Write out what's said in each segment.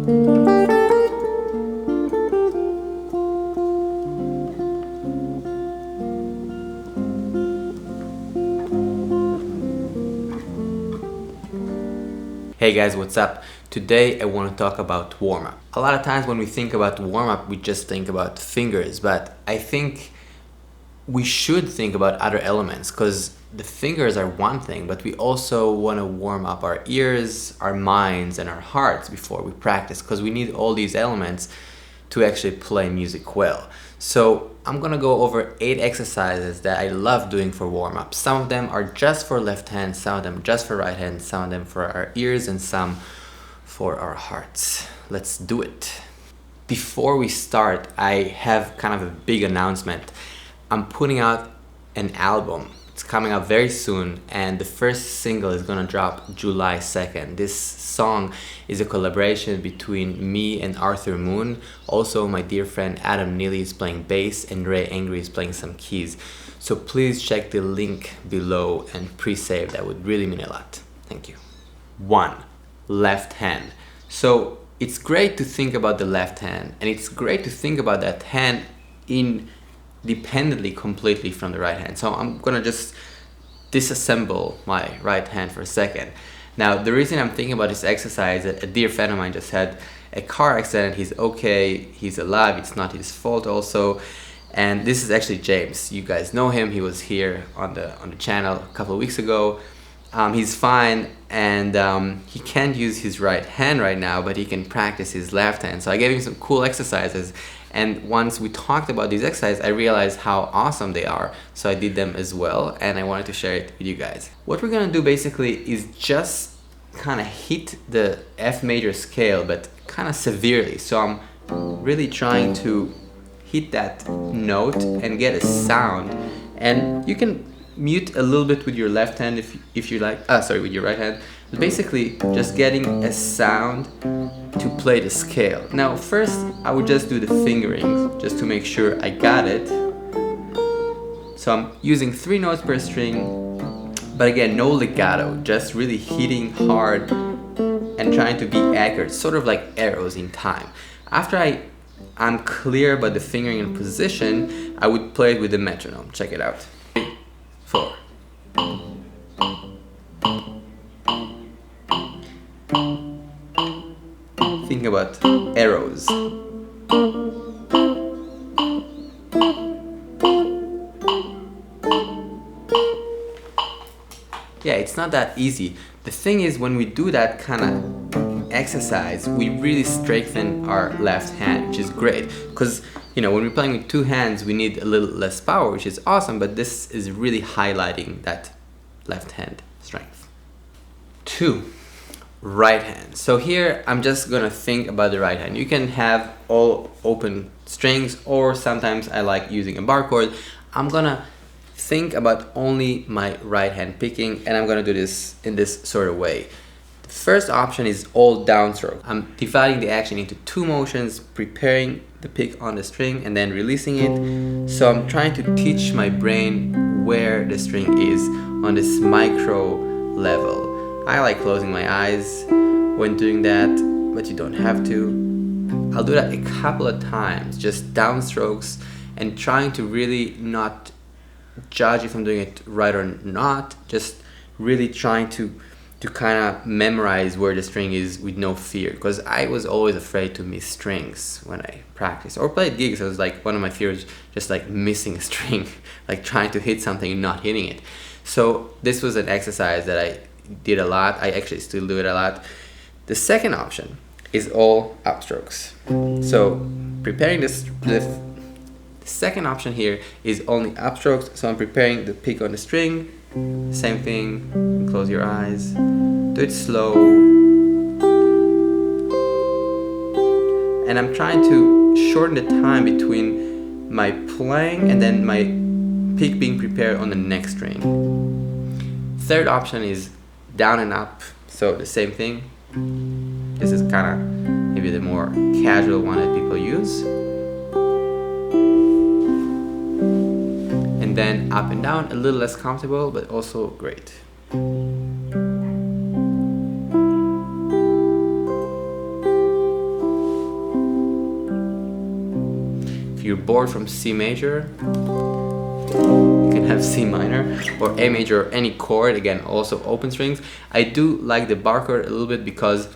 Hey guys, what's up? Today I want to talk about warm-up. A lot of times when we think about warm-up, we just think about fingers, but I think we should think about other elements, because the fingers are one thing, but we also want to warm up our ears, our minds, and our hearts before we practice, because we need all these elements to actually play music well. So I'm gonna go over 8 exercises that I love doing for warm-up. Some of them are just for left hand, some of them just for right hand, some of them for our ears, and some for our hearts. Let's do it. Before we start, I have kind of a big announcement. I'm putting out an album. It's coming out very soon, and the first single is gonna drop July 2nd. This song is a collaboration between me and Arthur Moon. Also, my dear friend Adam Neely is playing bass, and Ray Angry is playing some keys. So please check the link below and pre-save. That would really mean a lot. Thank you. 1. Left hand. So it's great to think about the left hand, and it's great to think about that hand independently completely from the right hand. So I'm gonna just disassemble my right hand for a second. Now, the reason I'm thinking about this exercise, a dear friend of mine just had a car accident. He's okay, he's alive, it's not his fault also. And this is actually James. You guys know him. He was here on the channel a couple of weeks ago. He's fine, and he can't use his right hand right now, but he can practice his left hand. So I gave him some cool exercises, and once we talked about these exercises, I realized how awesome they are. So I did them as well, and I wanted to share it with you guys. What we're gonna do basically is just kind of hit the F major scale, but kind of severely. So I'm really trying to hit that note and get a sound, and you can mute a little bit with your left hand if you like, with your right hand. But basically just getting a sound to play the scale. Now first I would just do the fingerings just to make sure I got it. So I'm using 3 notes per string, but again, no legato, just really hitting hard and trying to be accurate, sort of like arrows in time. After I'm clear about the fingering and position, I would play it with the metronome. Check it out. 3, 4. Think about arrows. Yeah, it's not that easy. The thing is, when we do that kind of exercise, we really strengthen our left hand, which is great. Because, you know, when we're playing with 2 hands, we need a little less power, which is awesome, but this is really highlighting that left hand strength. 2. Right hand. So here I'm just gonna think about the right hand. You can have all open strings, or sometimes I like using a bar chord. I'm gonna think about only my right hand picking, and I'm gonna do this in this sort of way. The first option is all downstroke. I'm dividing the action into 2 motions, preparing the pick on the string and then releasing it. So I'm trying to teach my brain where the string is on this micro level. I like closing my eyes when doing that, but you don't have to. I'll do that a couple of times, just downstrokes, and trying to really not judge if I'm doing it right or not, just really trying to kind of memorize where the string is with no fear, because I was always afraid to miss strings when I practiced or played gigs. I was like, one of my fears just like missing a string, like trying to hit something and not hitting it. So this was an exercise that I did a lot. I actually still do it a lot. The second option is all upstrokes. So preparing this, the second option here is only upstrokes. So I'm preparing the pick on the string. Same thing, close your eyes, do it slow. And I'm trying to shorten the time between my playing and then my pick being prepared on the next string. Third option is down and up, so the same thing. This is kind of maybe the more casual one that people use. And then up and down, a little less comfortable, but also great. If you're bored from C major, you can have C minor or A major or any chord, again also open strings. I do like the bar chord a little bit because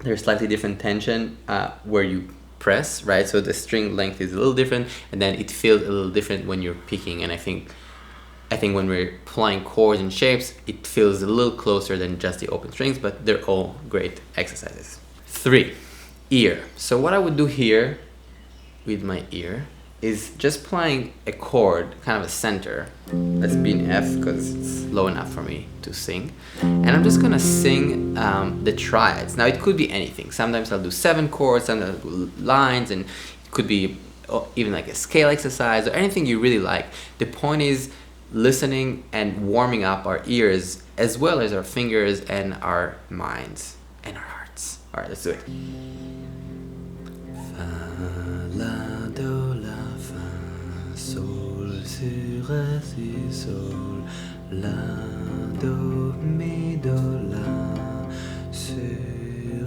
there's slightly different tension where you press, right? So the string length is a little different, and then it feels a little different when you're picking. And I think when we're playing chords and shapes, it feels a little closer than just the open strings, but they're all great exercises. 3, ear. So what I would do here with my ear is just playing a chord, kind of a center. Let's be in F because it's low enough for me to sing. And I'm just gonna sing the triads. Now it could be anything. Sometimes I'll do 7 chords, sometimes I'll do lines, and it could be even like a scale exercise or anything you really like. The point is listening and warming up our ears as well as our fingers and our minds and our hearts. All right, let's do it. Fa, la, do, la, fa, sol, si, re, si, sol, la, do, mi, do, la, si,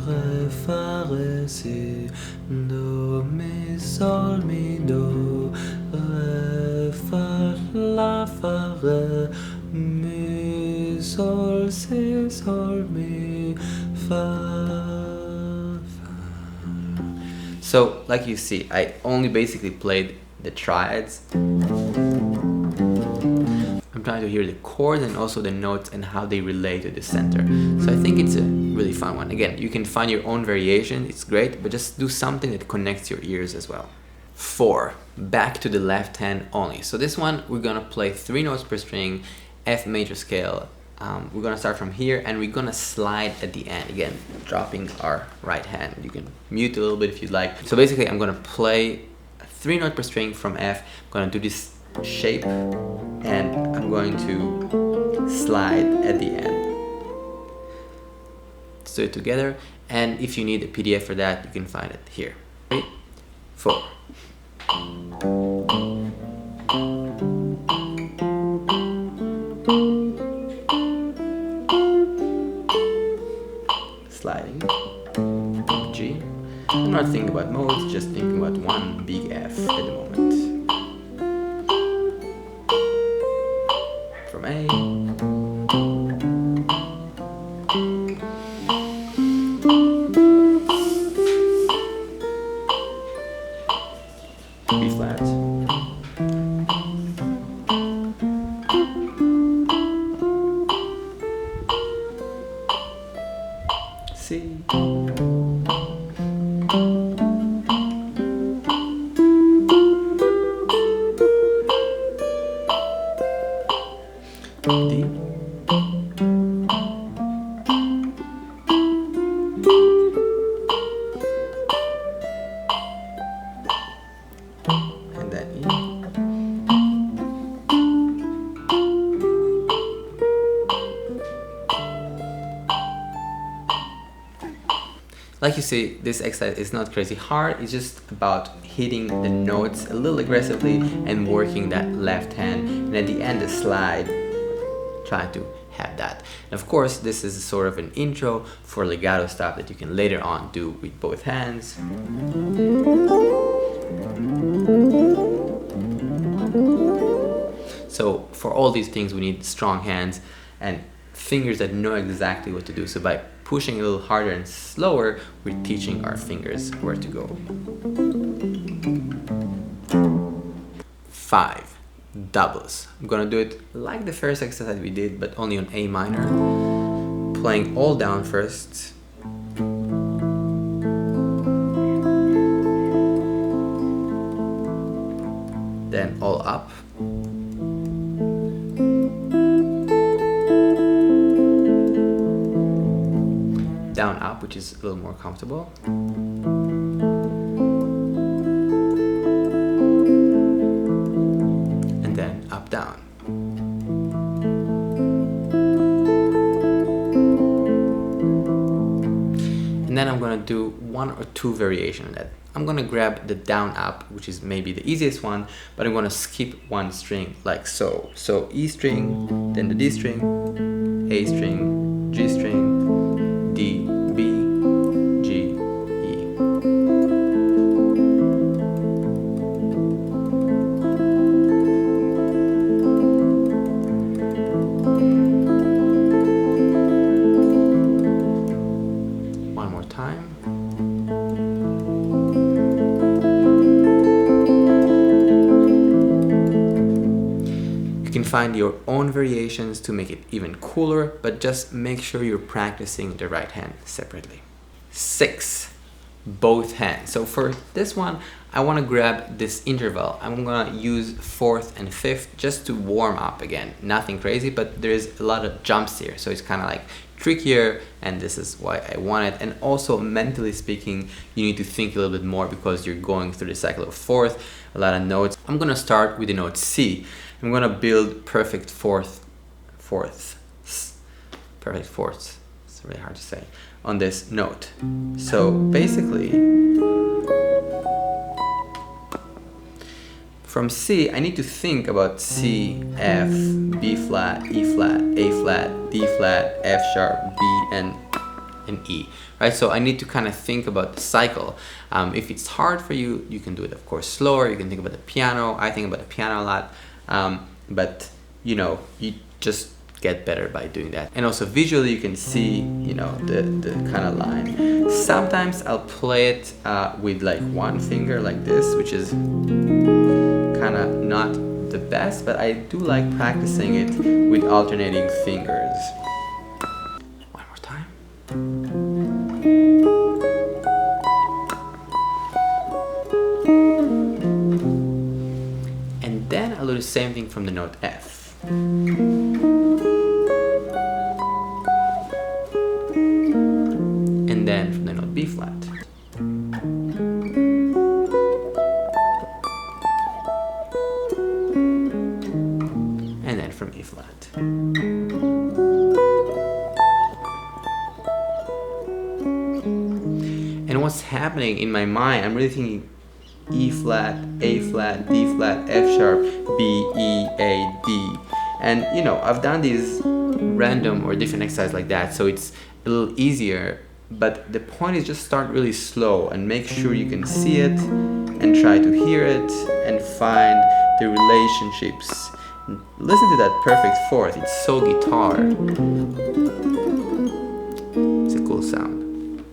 re, fa, re, si, do, mi, sol, mi, do, re, fa, la, fa, re, mi, sol, si, sol, mi, fa, fa. So, like you see, I only basically played the triads. I'm trying to hear the chords and also the notes and how they relate to the center. So I think it's a really fun one. Again, you can find your own variation, it's great, but just do something that connects your ears as well. 4, back to the left hand only. So this one, we're gonna play 3 notes per string, F major scale. We're gonna start from here and we're gonna slide at the end. Again, dropping our right hand. You can mute a little bit if you'd like. So basically, I'm gonna play 3 notes per string from F. I'm gonna do this shape and I'm going to slide at the end. Let's do it together. And if you need a PDF for that, you can find it here. 3, 4. Sliding, G. I'm not thinking about modes, just thinking about one big F at the moment. From A. B flat. C. D. And then E. Like you see, this exercise is not crazy hard, it's just about hitting the notes a little aggressively and working that left hand, and at the end the slide, try to have that. And of course, this is sort of an intro for legato stuff that you can later on do with both hands. So for all these things we need strong hands and fingers that know exactly what to do. So by pushing a little harder and slower, we're teaching our fingers where to go. 5, doubles. I'm gonna do it like the first exercise we did, but only on A minor. Playing all down first. Then all up. Down up, which is a little more comfortable. And then up down. And then I'm gonna do 1 or 2 variations of that. I'm gonna grab the down up, which is maybe the easiest one, but I'm gonna skip 1 string like so. So E string, then the D string, A string, G string, D, B, G, E. You can find your own variations to make it even cooler, but just make sure you're practicing the right hand separately. 6. Both hands. So for this one, I want to grab this interval. I'm gonna use 4th and 5th just to warm up again. Nothing crazy, but there's a lot of jumps here, so it's kind of like trickier, and this is why I want it. And also, mentally speaking, you need to think a little bit more because you're going through the cycle of 4th, a lot of notes. I'm gonna start with the note C. I'm gonna build perfect fourths. Perfect fourths. It's really hard to say on this note. So basically, from C, I need to think about C, F, B flat, E flat, A flat, D flat, F sharp, B, and E. Right? So I need to kind of think about the cycle. If it's hard for you, you can do it, of course, slower. You can think about the piano. I think about the piano a lot. But you know, you just get better by doing that. And also visually you can see, you know, the kind of line. Sometimes I'll play it with like one finger like this, which is kind of not the best, but I do like practicing it with alternating fingers. One more time. And then I'll do the same thing from the note F. And then from the note B flat. And then from E flat. And what's happening in my mind, I'm really thinking E flat, A flat, D flat, F sharp, B, E, A, D. And you know, I've done these random or different exercises like that, so it's a little easier, but the point is just start really slow and make sure you can see it and try to hear it and find the relationships. Listen to that perfect fourth, it's so guitar. It's a cool sound.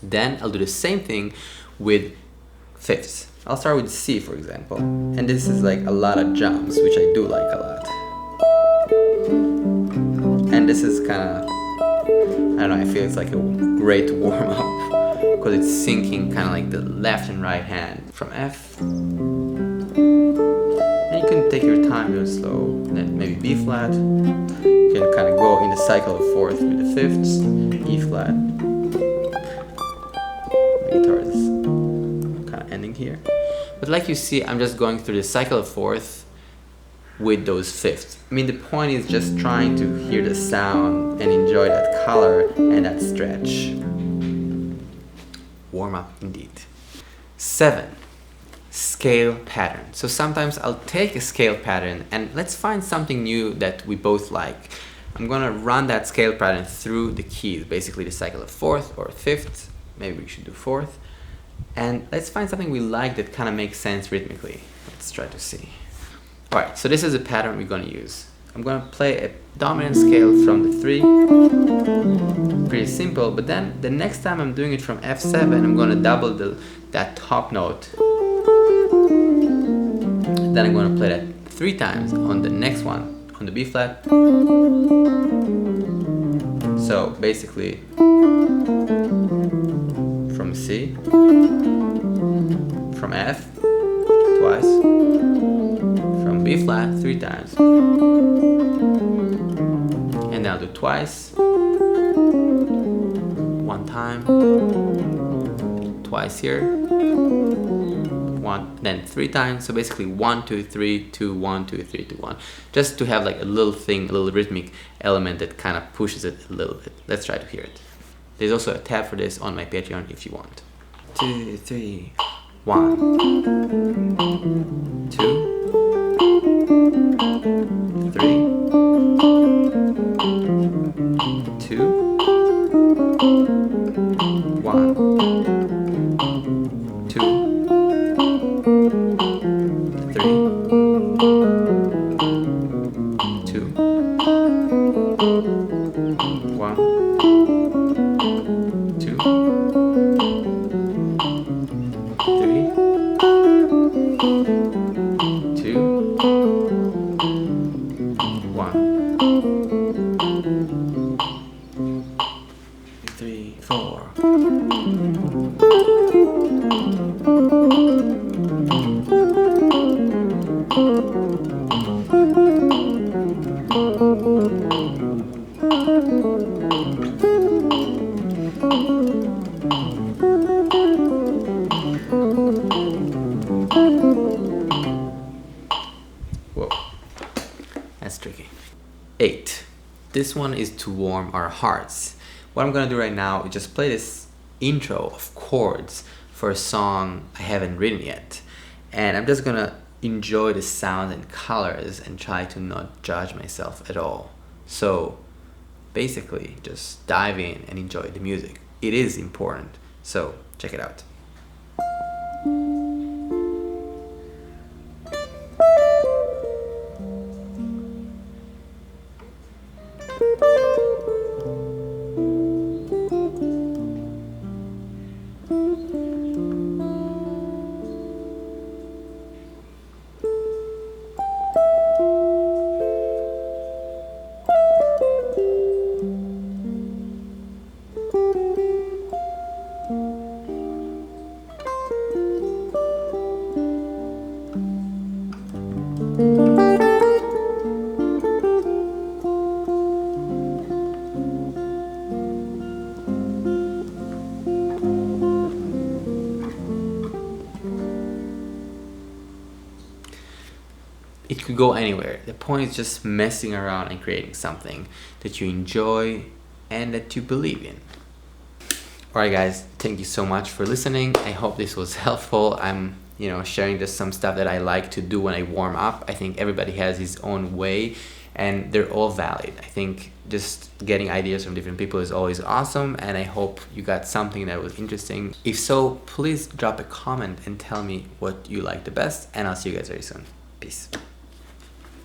Then I'll do the same thing with fifths. I'll start with C, for example, and this is like a lot of jumps, which I do like a lot. And this is kind of, I don't know, I feel it's like a great warm-up because it's syncing kind of like the left and right hand from F. And you can take your time, do it slow, and then maybe B flat. You can kind of go in the cycle of fourth with the fifths, E flat. The guitar is kind of ending here. But like you see, I'm just going through the cycle of fourth with those fifths. I mean, the point is just trying to hear the sound and enjoy that color and that stretch. Warm up indeed. 7. Scale pattern. So sometimes I'll take a scale pattern and let's find something new that we both like. I'm gonna run that scale pattern through the keys, basically the cycle of fourth or fifth. Maybe we should do fourth. And let's find something we like that kind of makes sense rhythmically. Let's try to see. Alright, so this is a pattern we're going to use. I'm going to play a dominant scale from the 3. Pretty simple, but then the next time I'm doing it from F7, I'm going to double that top note. Then I'm going to play that 3 times on the next one, on the B flat. So basically, from C, from F, twice, from B flat 3 times, and then I'll do twice, 1 time, twice here, 1, then 3 times. So basically 1, 2, 3, 2, 1, 2, 3, 2, 1, just to have like a little thing, a little rhythmic element that kind of pushes it a little bit. Let's try to hear it. There's also a tab for this on my Patreon if you want. 2, 3, 1, 2, 3, 2, 1, 2, 3, 2, 1, 2, 8. This one is to warm our hearts. What I'm gonna do right now is just play this intro of chords for a song I haven't written yet. And I'm just gonna enjoy the sound and colors and try to not judge myself at all. So basically just dive in and enjoy the music. It is important, so check it out. It could go anywhere. The point is just messing around and creating something that you enjoy and that you believe in. Alright guys, thank you so much for listening. I hope this was helpful. I'm sharing just some stuff that I like to do when I warm up. I think everybody has his own way and they're all valid. I think just getting ideas from different people is always awesome, and I hope you got something that was interesting. If so, please drop a comment and tell me what you like the best, and I'll see you guys very soon. Peace.